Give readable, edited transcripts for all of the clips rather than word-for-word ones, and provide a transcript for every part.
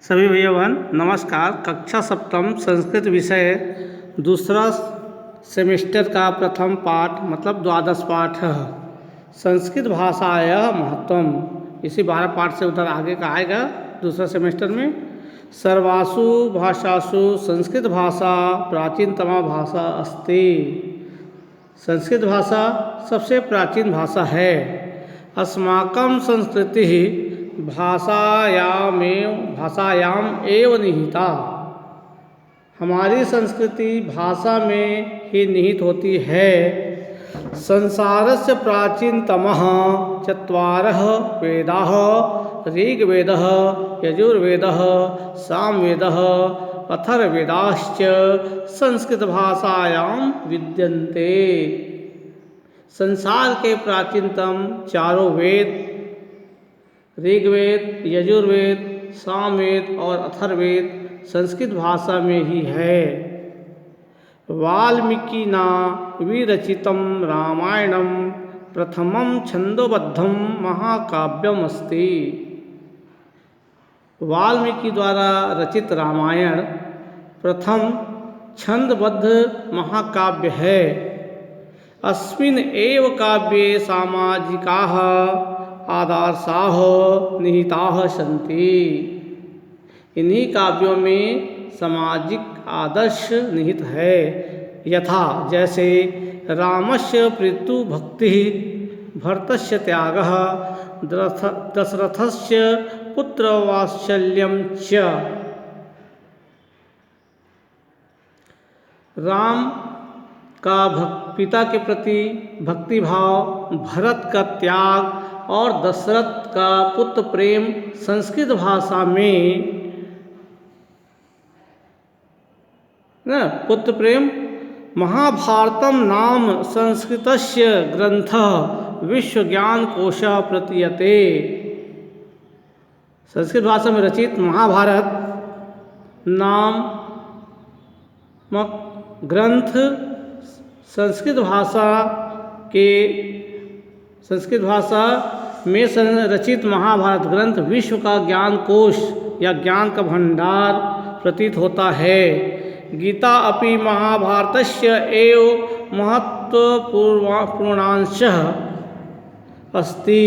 सभी भैया बहन नमस्कार। कक्षा सप्तम संस्कृत विषय दूसरा सेमेस्टर का प्रथम पाठ मतलब द्वादश पाठ है संस्कृत भाषायाः महत्वम। इसी 12 पाठ से उधर आगे का आएगा दूसरा सेमेस्टर में। सर्वासु भाषासु संस्कृत भाषा प्राचीनतमा भाषा अस्ति। संस्कृत भाषा सबसे प्राचीन भाषा है। अस्माकं संस्कृति भाषायाम एव निहिता। हमारी संस्कृति भाषा में ही निहित होती है। संसारस्य प्राचीनतमः चत्वारः वेदाः ऋग्वेदः यजुर्वेदः सामवेदः अथर्ववेदाश्च संस्कृतभाषायां विद्यन्ते। संसार के प्राचीनतम चारों वेद ऋग्वेद यजुर्वेद सामवेद और अथर्ववेद संस्कृत भाषा में ही है। वाल्मीकिना विरचितं रामायणं प्रथमं छन्दोबद्धं महाकाव्यम् अस्ति। वाल्मीकि द्वारा रचित रामायण प्रथम छंदबद्ध महाकाव्य है। अस्मिन् एव काव्ये सामाजिकाः आदर्शाः निहिताः सन्ति। इन्हीं काव्यों में सामाजिक आदर्श निहित है। यथा जैसे रामस्य पितृ भक्ति भरतस्य त्यागः दशरथस्य पुत्र वात्सल्यं च। राम का पिता के प्रति भक्तिभाव, भरत का त्याग और दशरथ का पुत्र प्रेम संस्कृत भाषा में पुत्र प्रेम। महाभारतम नाम संस्कृतस्य ग्रंथः विश्वज्ञानकोशः प्रतीयते। संस्कृत भाषा में रचित महाभारत नामक ग्रंथ संस्कृत भाषा में रचित महाभारत ग्रंथ विश्व का ज्ञान कोश या ज्ञान का भंडार प्रतीत होता है। गीता अपि महाभारतस्य एव महत्वपूर्णांशः अस्ति।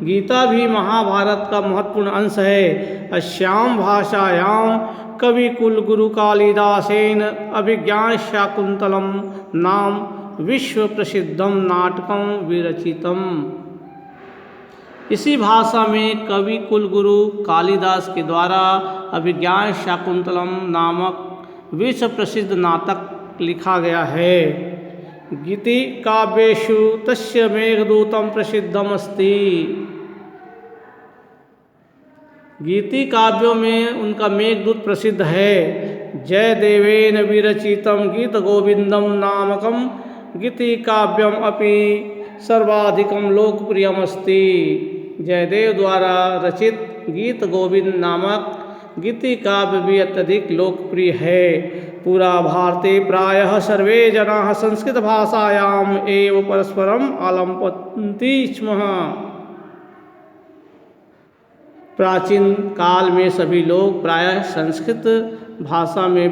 गीता भी महाभारत का महत्वपूर्ण अंश है। अस्यां भाषायां कविकुलगुरु कालिदासेन अभिज्ञानशाकुन्तलं नाम विश्व प्रसिद्धं नाटकं विरचितम्। इसी भाषा में कवि कुलगुरु कालिदास के द्वारा अभिज्ञानशाकुन्तलम नामक विश्व प्रसिद्ध नाटक लिखा गया है। गीति काव्येषु तस्य मेघदूतं प्रसिद्धम् अस्ति। गीति काव्यों में उनका मेघदूत प्रसिद्ध है। जयदेवेन विरचितं गीतगोविंदम नामकं गीति काव्यम अपि सर्वाधिकं लोकप्रियम् अस्ति। जयदेव द्वारा रचित गीत गोविंद नामक गीति काव्य भी अत्यधिक लोकप्रिय है। पूरा भारते प्रायः सर्वे जनाः संस्कृत भाषायाम् एव परस्परम् आलम्पन्ति स्म। प्राचीन काल में सभी लोग प्रायः संस्कृत भाषा में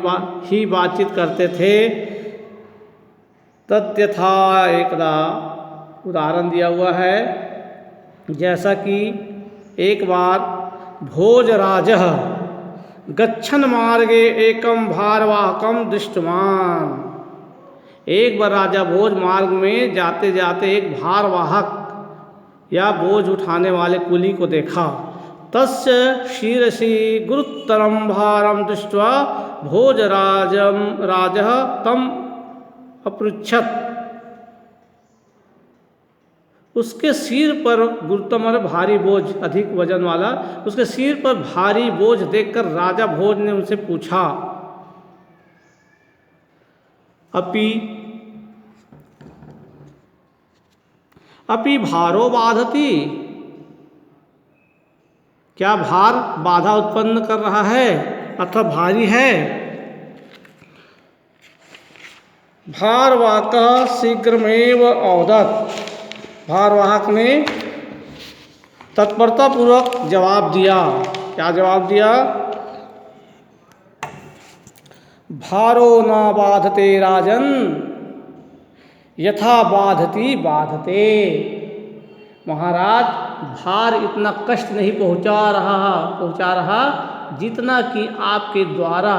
ही बातचीत करते थे। तद्यथा एकदा उदाहरण दिया हुआ है। जैसा कि एक बार भोजराजः गच्छन् मार्गे एकं भारवाहकं दृष्टवान्। एक बार राजा भोज मार्ग में जाते जाते एक भारवाहक या बोझ उठाने वाले कुली को देखा। तस्य शिरसि गुरुतरं भारं दृष्ट्वा राजः तम अपृच्छत्। उसके सिर पर गुरुतर भारी बोझ, अधिक वजन वाला उसके सिर पर भारी बोझ देखकर राजा भोज ने उनसे पूछा, अपि भारो बाधति। क्या भार बाधा उत्पन्न कर रहा है अथवा भारी है? भारवाहकः शीघ्रमेव अवदत्। भारवाहक ने तत्परतापूर्वक जवाब दिया। क्या जवाब दिया? भारो न बाधते राजन यथा बाधती बाधते। महाराज, भार इतना कष्ट नहीं पहुंचा रहा जितना कि आपके द्वारा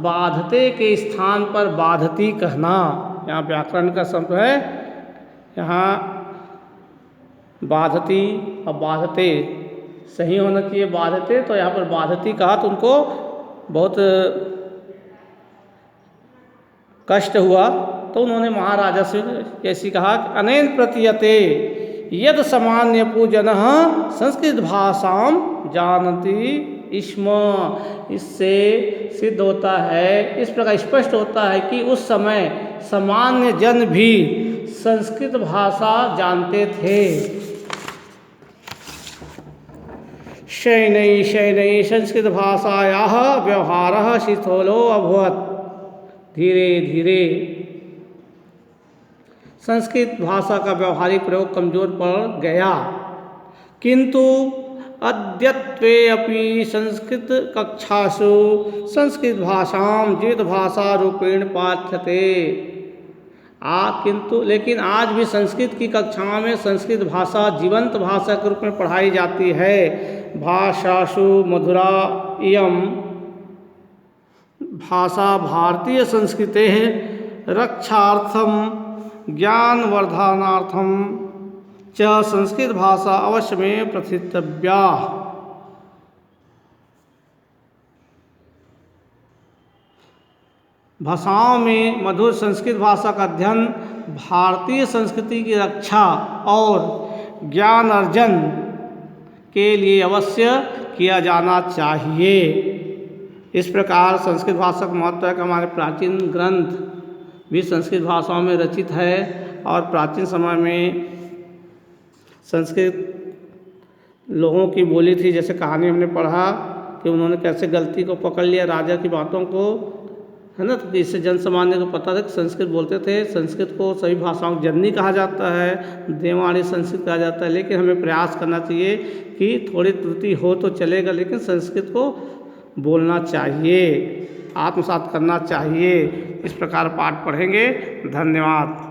बाधते के स्थान पर बाधती कहना। यहाँ व्याकरण का शब्द है, यहाँ बाधती और बाधते सही होना चाहिए। बाधते तो यहाँ पर बाधती कहा तो उनको बहुत कष्ट हुआ, तो उन्होंने महाराजा से ऐसी कहा कि अनेन प्रतीयते यद सामान्य पूजन संस्कृत भाषाम जानती स्म। इससे सिद्ध होता है, इस प्रकार स्पष्ट होता है कि उस समय सामान्य जन भी संस्कृत भाषा जानते थे। शैनै शैनै संस्कृत भाषायाः व्यवहारः शिथिलो अभवत्। धीरे धीरे संस्कृत भाषा का व्यवहारिक प्रयोग कमजोर पड़ गया, किंतु अद्यत्वे अपि संस्कृत कक्षासु संस्कृत भाषां जीवित भाषा रूपेण पाठ्यते। किंतु लेकिन आज भी संस्कृत की कक्षाओं में संस्कृत भाषा जीवंत भाषा के रूप में पढ़ाई जाती है। भाषासु मधुरा इयं भाषा भारतीय संस्कृते रक्षार्थम ज्ञानवर्धनार्थम च संस्कृत भाषा अवश्य में प्रथितव्या। भाषाओं में मधुर संस्कृत भाषा का अध्ययन भारतीय संस्कृति की रक्षा और ज्ञान अर्जन के लिए अवश्य किया जाना चाहिए। इस प्रकार संस्कृत भाषा का महत्व है कि हमारे प्राचीन ग्रंथ भी संस्कृत भाषाओं में रचित है, और प्राचीन समय में संस्कृत लोगों की बोली थी। जैसे कहानी हमने पढ़ा कि उन्होंने कैसे गलती को पकड़ लिया राजा की बातों को, है ना। तो इससे जन सामान्य को पता था कि संस्कृत बोलते थे। संस्कृत को सभी भाषाओं की जननी कहा जाता है, देववाणी संस्कृत कहा जाता है। लेकिन हमें प्रयास करना चाहिए कि थोड़ी त्रुटि हो तो चलेगा, लेकिन संस्कृत को बोलना चाहिए, आत्मसात करना चाहिए। इस प्रकार पाठ पढ़ेंगे। धन्यवाद।